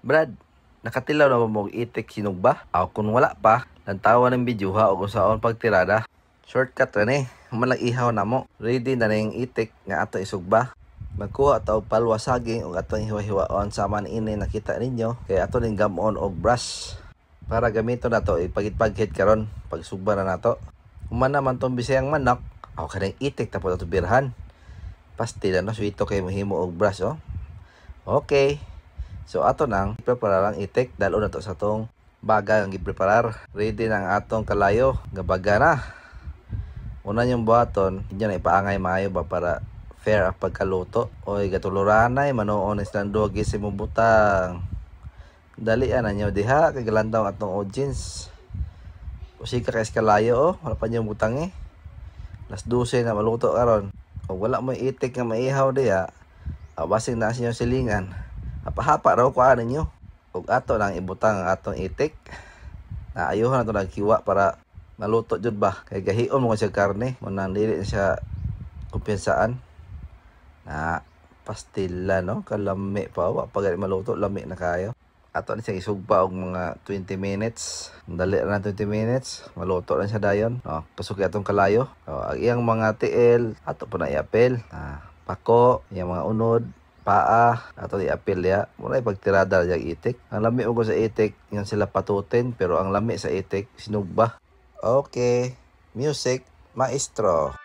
Brad, nakatilaw na ba mo og itik sinugba? Aw kung wala pa, lantawan ng video ha o kung saon pagtirada. Shortcut ra ni, human lang ihaw na mo. Ready na ning itik nga ato isugba. Magkuha ta og palwa saging ug atong hiwa-hiwaon sama ini nakita ninyo kay ato ning gamon og brush para gamiton nato ipagit-pagit karon pagsugba na nato. Human naman tong bisayang manok, aw kanang itik tapos ato birhan. Pastila no suito kay mahimo og brush oh. Okay. So ato nang ipreparar ang itik dalo na to sa tong baga ang gipreparar. Ready na ang atong kalayo nga baga na. Una yung buhaton, inyo na ipaangay maayo ba para fair ang pagkaluto. Oy, gatuluranay manoon is lang duwag isi mo butang. Dalian na nyo diha kay galandaw atong audience. Usika kay kalayo oh, wala pa nyo butang eh. Las 12 na maluto karon. Kung wala mo itik nga maihaw diha, basing na sa inyo silingan. Hapa-hapa raw ko ninyo. Ug ato lang ibutang ang atong itik. Ayuhon na ito nagkiwa para maluto jud ba. Kay gahion mo siya karne. Munang dili siya kumpensaan. Na pastila no. Kalami pa. Pag maluto, lami na kayo. Ato na siya isugba og mga 20 minutes. Dali na 20 minutes. Maluto na siya dayon. Kasuki atong kalayo. Ang iyang mga tiil, ato po na iapil. Pako, iyang mga unod. Paa ato i-apil ya muna ipagtirada yung itik. Ang lami ko sa itik yung sila patutin pero ang lami sa itik sinugba. Okay, music maestro.